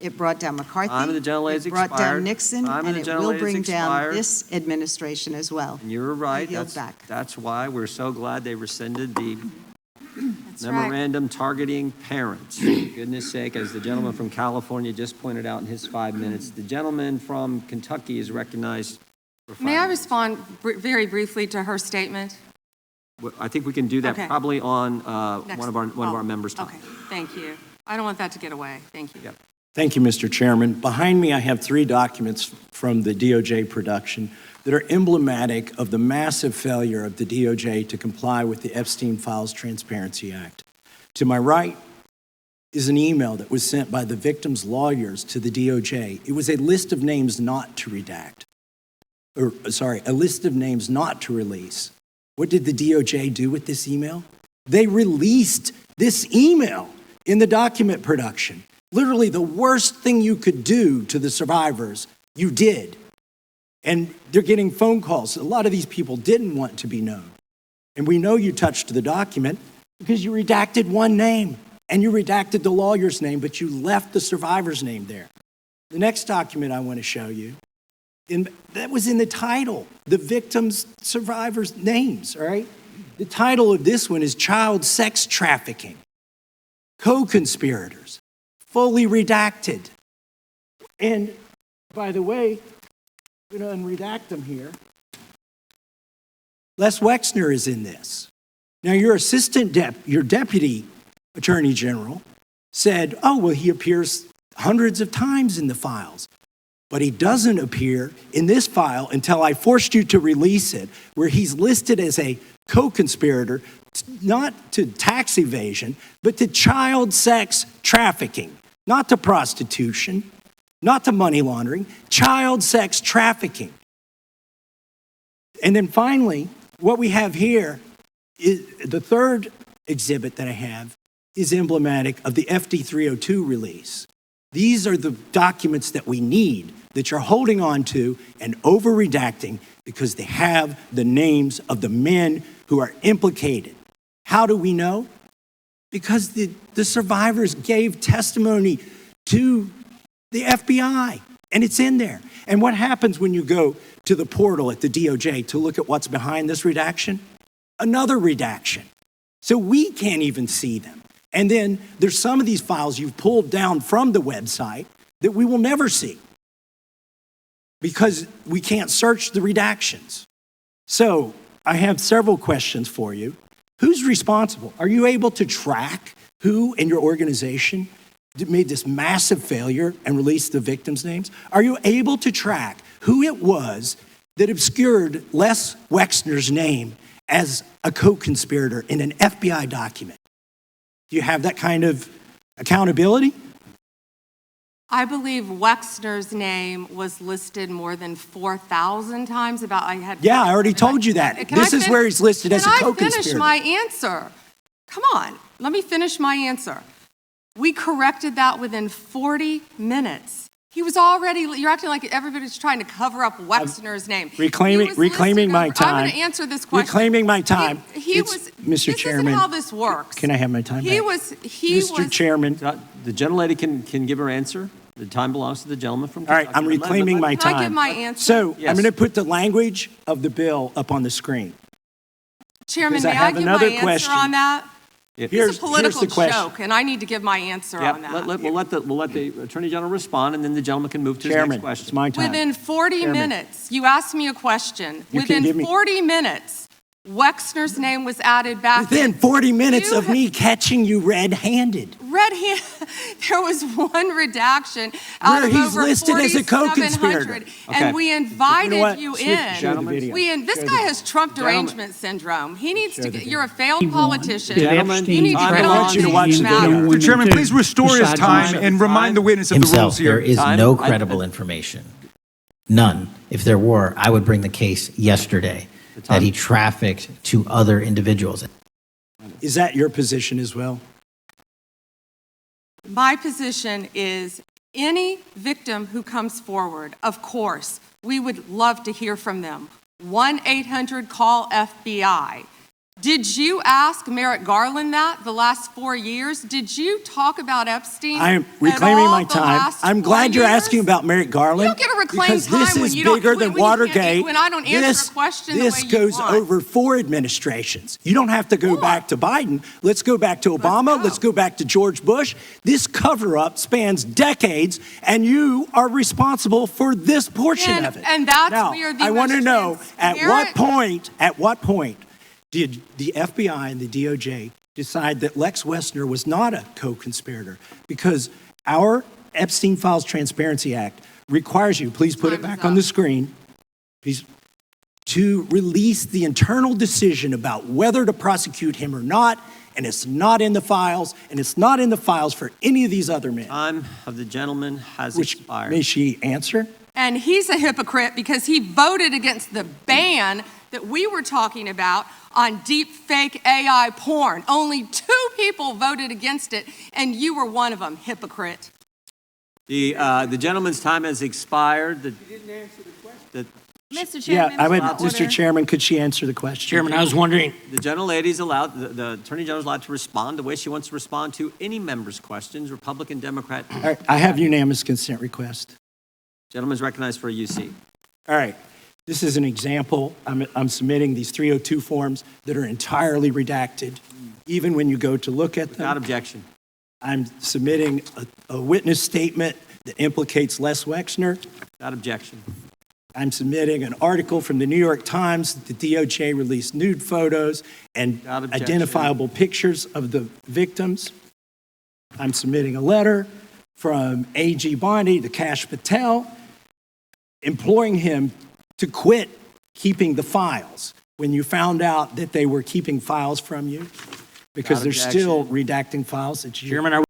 It brought down McCarthy. Time of the gentlelady's It brought expired. down Nixon, Time of and the it will gentlelady's bring down expired. this administration as well. And you're right. I yield back. That's why we're so glad they rescinded the That's right. memorandum targeting parents. For goodness sake, as the gentleman from California just pointed out in his 5 minutes, the gentleman from Kentucky is recognized for 5 May I minutes. respond very briefly to her statement? I think we can do that Okay. probably on Next. one of our members' time. Okay, thank you. I don't want that to get away. Thank you. Yep. Thank you, Mr. Chairman. Behind me, I have 3 documents from the DOJ production that are emblematic of the massive failure of the DOJ to comply with the Epstein Files Transparency Act. To my right is an email that was sent by the victim's lawyers to the DOJ. It was a list of names not to redact, a list of names not to release. What did the DOJ do with this email? They released this email in the document production. Literally the worst thing you could do to the survivors, you did. And they're getting phone calls. A lot of these people didn't want to be known. And we know you touched the document because you redacted one name and you redacted the lawyer's name, but you left the survivor's name there. The next document I want to show you, that was in the title, the victims' survivors' names, all right? The title of this one is Child Sex Trafficking, Co-Conspirators, fully redacted. And by the way, I'm going to unredact them here. Les Wexner is in this. Now, your your deputy attorney general said, oh, well, he appears hundreds of times in the files. But he doesn't appear in this file until I forced you to release it, where he's listed as a co-conspirator, not to tax evasion, but to child sex trafficking, not to prostitution, not to money laundering, child sex trafficking. And then finally, what we have here is the third exhibit that I have is emblematic of the FD 302 release. These are the documents that we need that you're holding on to and over-redacting because they have the names of the men who are implicated. How do we know? Because the survivors gave testimony to the FBI, and it's in there. And what happens when you go to the portal at the DOJ to look at what's behind this redaction? Another redaction. So we can't even see them. And then there's some of these files you've pulled down from the website that we will never see because we can't search the redactions. So I have several questions for you. Who's responsible? Are you able to track who in your organization made this massive failure and released the victims' names? Are you able to track who it was that obscured Les Wexner's name as a co-conspirator in an FBI document? Do you have that kind of accountability? I believe Wexner's name was listed more than 4,000 times. Yeah, I already told you that. This is where he's listed as a co-conspirator. Can I finish my answer? Come on, let me finish my answer. We corrected that within 40 minutes. He was already, you're acting like everybody's trying to cover up Wexner's name. Reclaiming my time. I'm going to answer this question. Reclaiming my time. Mr. Chairman. This is how this works. Can I have my time back? Mr. Chairman. The gentlelady can give her answer. The time belongs to the gentleman from Kentucky. All right, I'm reclaiming my time. Can I give my answer? So Yes. I'm going to put the language of the bill up on the screen. Chairman, Because I may I have give another my question. answer on that? Here's It's a political the question. joke, and I need to give my answer on that. We'll let the Attorney General respond, and then the gentleman can move to his Chairman, next question. it's my time. Within 40 minutes, you asked me a question. You can give Within me- 40 minutes, Wexner's name was added back. Within 40 minutes You of me catching you red-handed. There was one redaction out Where of he's over listed as a 4,700, co-conspirator. Okay. and we invited what? you Show the in. video. This guy has Trump derangement syndrome. He needs to get, you're a failed politician. Gentlemen, You need to I get want on you to these watch the video. matters. Mr. Chairman, please restore his time and remind the witness of the himself. rules here. There is Time. no credible information. None. If there were, I would bring the case yesterday that he trafficked to other individuals. Is that your position as well? My position is any victim who comes forward, of course, we would love to hear from them. 1-800-CALL-FBI. Did you ask Merrick Garland that the last 4 years? Did you talk about Epstein? I am at reclaiming all my the time. last I'm 4 glad you're years? asking about Merrick Garland. You don't get to reclaim because this time when is you don't- bigger than when you can't- Watergate. when I don't answer a question the way you goes want. over 4 administrations. You don't have to go back to Biden. Let's go back to Obama. Let's go back to George Bush. This cover-up spans decades, and you are responsible for this portion of it. And that's now, where the I want to most know at transparent- what point did the FBI and the DOJ decide that Lex Wexner was not a co-conspirator? Because our Epstein Files Transparency Act requires you, please put it back on the screen, please, to release the internal decision about whether to prosecute him or not, and it's not in the files, and it's not in the files for any of these other men. Time of the gentleman has Which, expired. may she answer? And he's a hypocrite because he voted against the ban that we were talking about on deep fake AI porn. Only 2 people voted against it, and you were one of them, hypocrite. The gentleman's time has expired. He didn't answer the question. Mr. Yeah, Chairman. I would, order. Mr. Chairman, could she answer the question? Chairman, I was wondering, The gentlelady's allowed, the Attorney General's allowed to respond the way she wants to respond to any member's questions, Republican, Democrat. All right, I have unanimous consent request. Gentleman's recognized for a UC. All right, this is an example. I'm submitting these 302 forms that are entirely redacted, even when you go to look at Without them. objection. I'm submitting a witness statement that implicates Les Wexner. Without objection. I'm submitting an article from the New York Times that the DOJ released nude photos and Without objection. identifiable pictures of the victims. I'm submitting a letter from AG Bondi to Kash Patel, imploring him to quit keeping the files when you found out that they were keeping files from you, because Without they're still redacting files that you. Chairman,